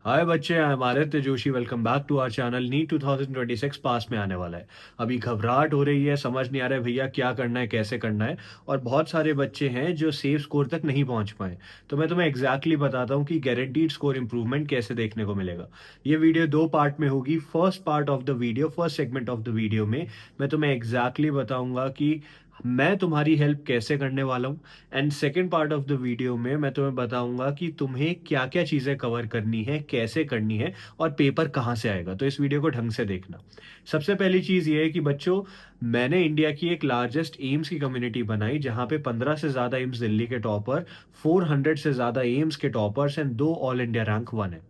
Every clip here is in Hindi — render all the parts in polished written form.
हाय बच्चे, I am Aditya Joshi. Welcome back to our channel. NEET 2026 pass में आने वाला है। अभी घबराहट हो रही है, समझ नहीं आ रहा है भैया क्या करना है, कैसे करना है। और बहुत सारे बच्चे हैं जो सेफ स्कोर तक नहीं पहुंच पाए। तो मैं तुम्हें एग्जैक्टली बताता हूँ कि गारंटीड स्कोर इंप्रूवमेंट कैसे देखने को मिलेगा। ये वीडियो दो पार्ट में होगी। First part of the video, first segment of the video में मैं तुम्हें एग्जैक्टली बताऊंगा कि मैं तुम्हारी हेल्प कैसे करने वाला हूँ। And second part of the video में मैं तुम्हें बताऊंगा कि तुम्हें क्या क्या चीज़ें कवर करनी है, कैसे करनी है, और पेपर कहाँ से आएगा। तो इस वीडियो को ढंग से देखना। सबसे पहली चीज़ ये है कि बच्चों, मैंने इंडिया की एक लार्जेस्ट एम्स की कम्युनिटी बनाई जहाँ पे 15 से ज़्यादा एम्स दिल्ली के टॉपर, 400 से ज़्यादा एम्स के toppers and 2 all India rank 1 है।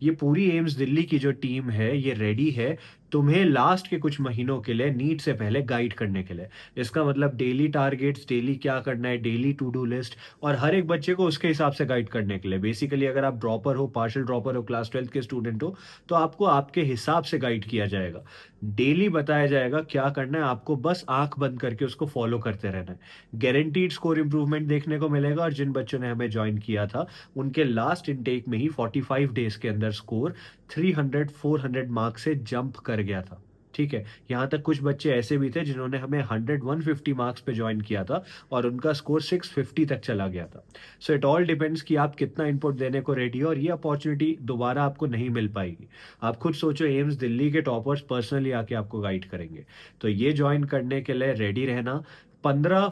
ये पूरी एम्स दिल्ली की जो टीम है ये रेडी है तुम्हें लास्ट के कुछ महीनों के लिए नीट से पहले गाइड करने के लिए। इसका मतलब डेली टारगेट्स, डेली क्या करना है, डेली टू डू लिस्ट, और हर एक बच्चे को उसके हिसाब से गाइड करने के लिए। बेसिकली अगर आप ड्रॉपर हो, पार्शियल ड्रॉपर हो, क्लास 12 के स्टूडेंट हो, तो आपको आपके हिसाब से गाइड किया जाएगा। डेली बताया जाएगा क्या करना है, आपको बस आंख बंद करके उसको फॉलो करते रहना है। गारंटीड स्कोर इंप्रूवमेंट देखने को मिलेगा। और जिन बच्चों ने हमें ज्वाइन किया था उनके लास्ट इनटेक में ही 45 डेज के अंदर स्कोर 300-400 मार्क्स से जंप कर गया था। ठीक है, यहाँ तक कुछ बच्चे ऐसे भी थे जिन्होंने हमें 100-150 मार्क्स पे ज्वाइन किया था और उनका स्कोर 650 तक चला गया था। सो इट ऑल डिपेंड्स कि आप कितना इनपुट देने को रेडी हो, और ये अपॉर्चुनिटी दोबारा आपको नहीं मिल पाएगी। आप खुद सोचो, एम्स दिल्ली के टॉपर्स पर्सनली आके आपको गाइड करेंगे। तो ये ज्वाइन करने के लिए रेडी रहना। 15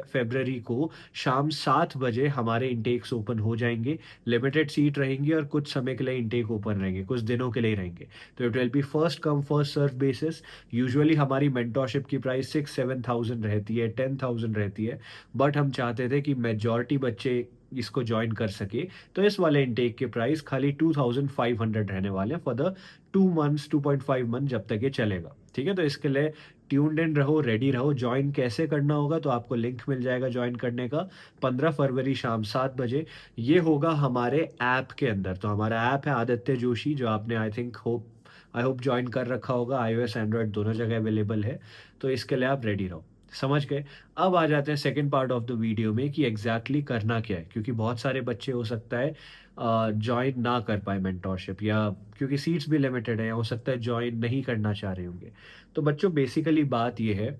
फरवरी को शाम 7 बजे हमारे इंटेक्स ओपन हो जाएंगे। लिमिटेड सीट रहेंगी और कुछ समय के लिए इंटेक ओपन रहेंगे, कुछ दिनों के लिए ही रहेंगे। तो it will be first come first serve basis. Usually हमारी मेंटोरशिप की प्राइस 6-7 थाउजेंड रहती है, 10,000 रहती है। बट हम चाहते थे कि मेजॉरिटी बच्चे इसको ज्वाइन कर सके। तो इस वाले इनटेक के प्राइस खाली 2,500 रहने वाले हैं फॉर द 2 मंथ्स, 2.5 मंथ, जब तक ये चलेगा। ठीक है, तो इसके लिए ट्यून्ड इन रहो, रेडी रहो। ज्वाइन कैसे करना होगा तो आपको लिंक मिल जाएगा ज्वाइन करने का। 15 फरवरी शाम 7 बजे ये होगा हमारे ऐप के अंदर। तो हमारा ऐप है आदित्य जोशी, जो आपने आई होप ज्वाइन कर रखा होगा। iOS एंड्रॉयड दोनों जगह अवेलेबल है। तो इसके लिए आप रेडी रहो। समझ गए। अब आ जाते हैं second part of the video में कि एग्जैक्टली करना क्या है, क्योंकि बहुत सारे बच्चे हो सकता है ज्वाइन ना कर पाए मेंटोरशिप, या क्योंकि सीट्स भी लिमिटेड है, हो सकता है ज्वाइन नहीं करना चाह रहे होंगे। तो बच्चों, बेसिकली बात ये है,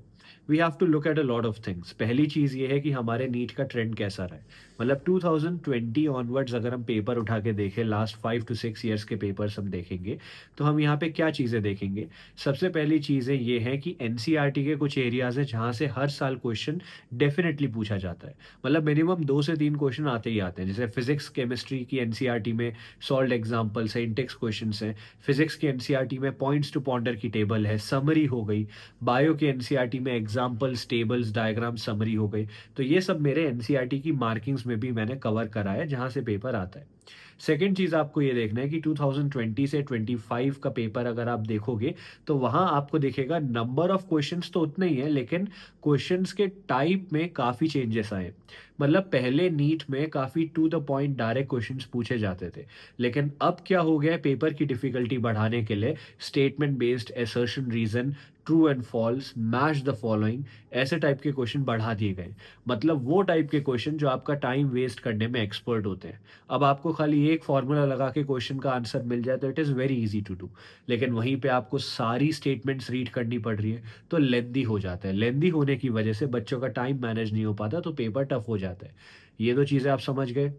we have to look at a lot of things. पहली चीज़ ये है कि हमारे नीट का ट्रेंड कैसा रहा है। मतलब 2020 ऑनवर्ड्स अगर हम पेपर उठा के देखें, लास्ट 5 to 6 ईयर्स के पेपर्स हम देखेंगे, तो हम यहाँ पे क्या चीज़ें देखेंगे। सबसे पहली चीज़ें ये हैं कि एनसीईआरटी के कुछ एरियाज हैं जहाँ से हर साल क्वेश्चन डेफिनेटली पूछा जाता है। मतलब मिनिमम 2 से 3 क्वेश्चन आते ही आते हैं। जैसे फिजिक्स केमिस्ट्री की एनसीईआरटी में सॉल्व एग्जाम्पल्स है, इंटेक्स क्वेश्चन हैं। फिजिक्स की एनसीईआरटी में पॉइंट्स टू पॉन्डर की टेबल है, समरी हो गई। बायो के एनसीईआरटी में एग्जाम्पल्स, टेबल्स, डायग्राम, समरी हो गई। तो ये सब मेरे एनसीईआरटी की मार्किंग्स में भी मैंने कवर करा है जहाँ से पेपर आता है। सेकेंड चीज़ आपको ये देखना है कि 2020 से 25 का पेपर अगर आप देखोगे, तो वहाँ आपको दिखेगा नंबर ऑफ क्वेश्चंस तो उतने ही है, लेकिन क्वेश्चंस के टाइप में काफ़ी चेंजेस आए। मतलब पहले नीट में काफ़ी to the point direct questions पूछे जाते थे, लेकिन अब क्या हो गया है, पेपर की डिफिकल्टी बढ़ाने के लिए statement based, assertion, reason, true and false, match the following, ऐसे टाइप के क्वेश्चन बढ़ा दिए गए। मतलब वो टाइप के क्वेश्चन जो आपका टाइम वेस्ट करने में एक्सपर्ट होते हैं। अब आपको खाली एक फॉर्मूला लगा के क्वेश्चन का आंसर मिल जाए तो it is very easy to do. लेकिन वहीं पे आपको सारी स्टेटमेंट्स रीड करनी पड़ रही है, तो लेंदी हो जाता है। लेंदी होने की वजह से बच्चों का टाइम मैनेज नहीं हो पाता, तो पेपर टफ हो जाता है। ये दो चीज़ें आप समझ गए।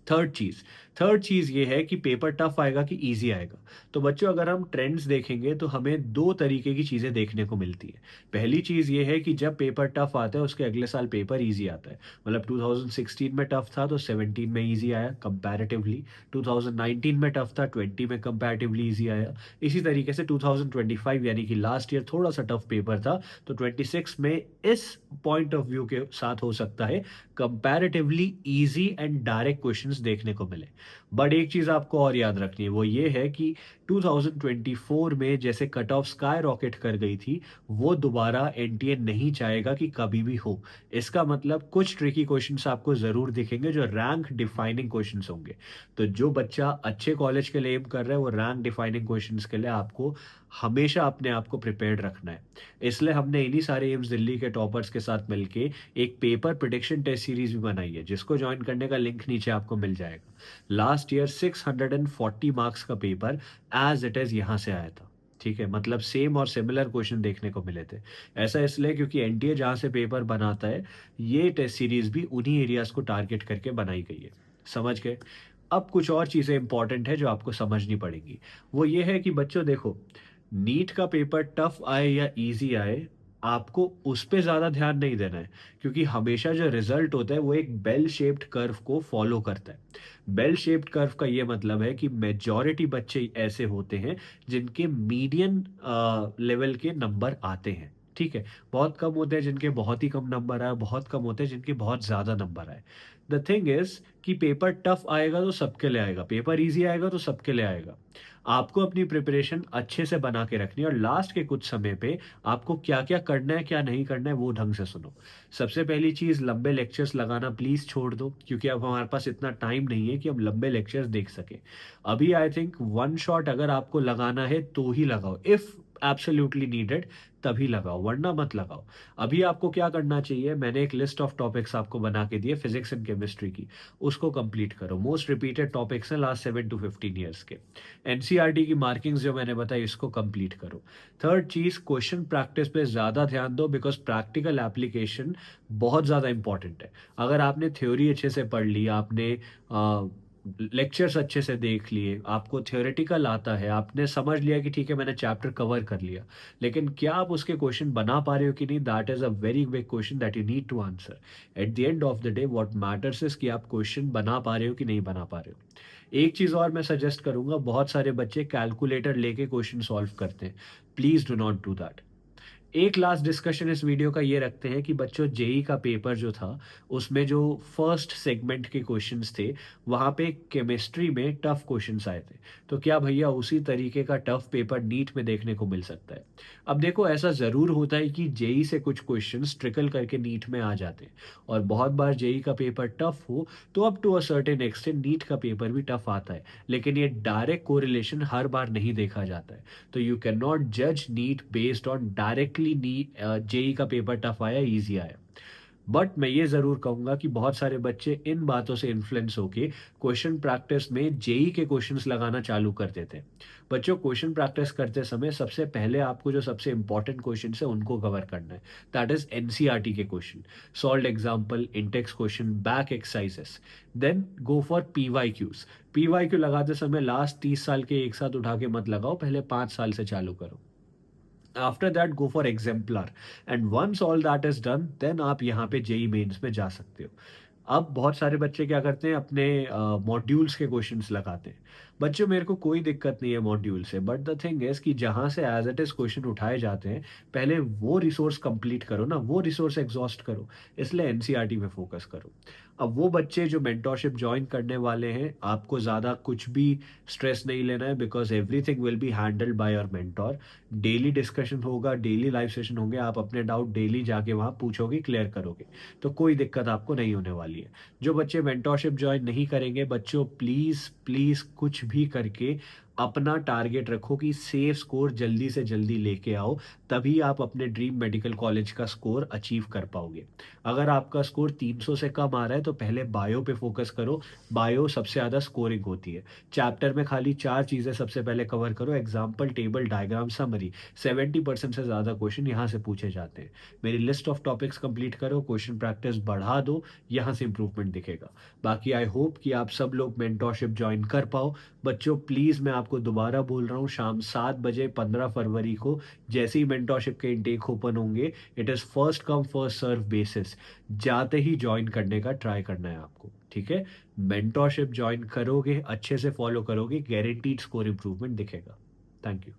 थर्ड चीज़ थर्ड चीज़ ये है कि पेपर टफ आएगा कि ईज़ी आएगा। तो बच्चों, अगर हम ट्रेंड्स देखेंगे तो हमें 2 तरीके की चीज़ें देखने को मिलती है। पहली चीज़ ये है कि जब पेपर टफ आता है उसके अगले साल पेपर ईज़ी आता है। मतलब 2016 में टफ था तो 17 में ईज़ी आया कंपैरेटिवली। 2019 में टफ था, 20 में कंपैरेटिवली ईज़ी आया। इसी तरीके से 2025 यानी कि लास्ट ईयर थोड़ा-सा टफ पेपर था, तो 26 में इस पॉइंट ऑफ व्यू के साथ हो सकता है comparatively easy and direct questions देखने को मिले। बट एक चीज़ आपको और याद रखनी है, वो ये है कि 2024 में जैसे कट ऑफ स्काई रॉकेट कर गई थी, वो दोबारा एनटीए नहीं चाहेगा कि कभी भी हो। इसका मतलब कुछ ट्रिकी क्वेश्चंस आपको ज़रूर दिखेंगे जो रैंक डिफाइनिंग क्वेश्चंस होंगे। तो जो बच्चा अच्छे कॉलेज के लिए एम कर रहा है, वो रैंक डिफाइनिंग क्वेश्चंस के लिए आपको हमेशा अपने आप को प्रिपेयर्ड रखना है। इसलिए हमने इन्हीं सारे एम्स दिल्ली के टॉपर्स के साथ मिलके एक पेपर प्रिडिक्शन टेस्ट सीरीज भी बनाई है, जिसको जॉइन करने का लिंक नीचे आपको मिल जाएगा। लास्ट ईयर 640 मार्क्स का पेपर एज इट इज़ यहाँ से आया था। ठीक है, मतलब सेम और सिमिलर क्वेश्चन देखने को मिले थे। ऐसा इसलिए क्योंकि एनटीए जहाँ से पेपर बनाता है, ये टेस्ट सीरीज भी उन्हीं एरियाज को टारगेट करके बनाई गई है। समझ गए? अब कुछ और चीज़ें इंपॉर्टेंट है जो आपको समझनी पड़ेंगी। वो ये है कि बच्चों देखो, नीट का पेपर टफ आए या इजी आए, आपको उस पे ज़्यादा ध्यान नहीं देना है, क्योंकि हमेशा जो रिजल्ट होता है वो एक बेल शेप्ड कर्व को फॉलो करता है। बेल शेप्ड कर्व का ये मतलब है कि मेजॉरिटी बच्चे ऐसे होते हैं जिनके मीडियन लेवल के नंबर आते हैं। ठीक है, बहुत कम होते हैं जिनके बहुत ही कम नंबर आए, बहुत कम होते हैं जिनके बहुत ज़्यादा नंबर आए। द थिंग इज कि पेपर टफ आएगा तो सबके लिए आएगा, पेपर इजी आएगा तो सबके लिए आएगा। आपको अपनी प्रिपरेशन अच्छे से बना के रखनी है, और लास्ट के कुछ समय पे आपको क्या-क्या करना है, क्या नहीं करना है, वो ढंग से सुनो। सबसे पहली चीज़, लंबे लेक्चर्स लगाना प्लीज़ छोड़ दो, क्योंकि अब हमारे पास इतना टाइम नहीं है कि हम लंबे लेक्चर्स देख सकें। अभी आई थिंक वन शॉट अगर आपको लगाना है तो ही लगाओ, इफ़ एब्सोल्यूटली नीडेड तभी लगाओ, वरना मत लगाओ। अभी आपको क्या करना चाहिए, मैंने एक लिस्ट ऑफ टॉपिक्स आपको बना के दी है फिज़िक्स एंड केमिस्ट्री की, उसको कंप्लीट करो। मोस्ट रिपीटेड टॉपिक्स हैं लास्ट 7 टू 15 ईयर्स के। एनसीईआरटी की मार्किंग्स जो मैंने बताई, इसको कंप्लीट करो। थर्ड चीज़, क्वेश्चन प्रैक्टिस पे ज़्यादा ध्यान दो, बिकॉज़ प्रैक्टिकल एप्लीकेशन बहुत ज़्यादा इंपॉर्टेंट है। अगर आपने थ्योरी अच्छे से पढ़ ली, आपने लेक्चर्स अच्छे से देख लिए, आपको थ्योरेटिकल आता है, आपने समझ लिया कि ठीक है मैंने चैप्टर कवर कर लिया, लेकिन क्या आप उसके क्वेश्चन बना पा रहे हो कि नहीं, that is a very big question that you need to answer. At the end of the day what matters is कि आप क्वेश्चन बना पा रहे हो कि नहीं बना पा रहे हो। एक चीज़ और मैं सजेस्ट करूँगा, बहुत सारे बच्चे कैलकुलेटर लेके क्वेश्चन सॉल्व करते हैं। Please do not do that. एक लास्ट डिस्कशन इस वीडियो का ये रखते हैं कि बच्चों, जेई का पेपर जो था, उसमें जो फर्स्ट सेगमेंट के क्वेश्चंस थे, वहाँ पे केमिस्ट्री में टफ क्वेश्चंस आए थे। तो क्या भैया उसी तरीके का टफ पेपर नीट में देखने को मिल सकता है? अब देखो, ऐसा ज़रूर होता है कि जेई से कुछ क्वेश्चंस ट्रिकल करके नीट में आ जाते हैं, और बहुत बार जेई का पेपर टफ हो तो up to a certain extent NEET का पेपर भी टफ आता है, लेकिन ये डायरेक्ट कोरिलेशन हर बार नहीं देखा जाता है। तो यू कैन नॉट जज NEET based on directly JEE का पेपर टफ आया इजी आया। बट मैं ये ज़रूर कहूँगा कि बहुत सारे बच्चे इन बातों से इन्फ्लुएंस होके क्वेश्चन प्रैक्टिस में जेई के क्वेश्चंस लगाना चालू कर देते हैं। बच्चों, क्वेश्चन प्रैक्टिस करते समय सबसे पहले आपको जो सबसे इंपॉर्टेंट क्वेश्चन है उनको कवर करना है। दैट इज एनसीईआरटी के question, solved example, intext question, back exercises. Then go for PYQs. PYQ लगाते समय लास्ट 30 साल के एक साथ उठा के मत लगाओ, पहले 5 साल से चालू करो। After that go for exemplar, and once all that is done, then आप यहाँ पे जेई मेंस में जा सकते हो। अब बहुत सारे बच्चे क्या करते हैं, अपने मॉड्यूल्स के क्वेश्चंस लगाते हैं। बच्चों, मेरे को कोई दिक्कत नहीं है मॉड्यूल से, बट द थिंग इज कि जहाँ से एज इट इज क्वेश्चन उठाए जाते हैं, पहले वो रिसोर्स कंप्लीट करो ना, वो रिसोर्स एग्जॉस्ट करो। इसलिए एनसीईआरटी पे फोकस करो। अब वो बच्चे जो मेंटोरशिप ज्वाइन करने वाले हैं, आपको ज़्यादा कुछ भी स्ट्रेस नहीं लेना है, because everything will be handled by your mentor. Daily discussion होगा, डेली लाइव सेशन होंगे, आप अपने डाउट डेली जाके वहाँ पूछोगे, क्लियर करोगे, तो कोई दिक्कत आपको नहीं होने वाली है। जो बच्चे मेंटोरशिप ज्वाइन नहीं करेंगे, बच्चों प्लीज़ प्लीज़ कुछ भी करके अपना टारगेट रखो कि सेफ स्कोर जल्दी से जल्दी लेके आओ, तभी आप अपने ड्रीम मेडिकल कॉलेज का स्कोर अचीव कर पाओगे। अगर आपका स्कोर 300 से कम आ रहा है तो पहले बायो पे फोकस करो। बायो सबसे ज़्यादा स्कोरिंग होती है। चैप्टर में खाली 4 चीज़ें सबसे पहले कवर करो, एग्जाम्पल, टेबल, डायग्राम, समरी। 70% से ज़्यादा क्वेश्चन यहाँ से पूछे जाते हैं। मेरी लिस्ट ऑफ टॉपिक्स कंप्लीट करो, क्वेश्चन प्रैक्टिस बढ़ा दो, यहाँ से इंप्रूवमेंट दिखेगा। बाकी आई होप कि आप सब लोग मेंटोरशिप ज्वाइन कर पाओ। बच्चों प्लीज़, मैं आपको दोबारा बोल रहा हूँ, शाम 7 बजे 15 फरवरी को जैसे ही मेंटोरशिप के इनटेक ओपन होंगे, it is first come first serve basis. जाते ही ज्वाइन करने का ट्राई करना है आपको, ठीक है? मेंटोरशिप ज्वाइन करोगे, अच्छे से फॉलो करोगे, गारंटीड स्कोर इंप्रूवमेंट दिखेगा। Thank you.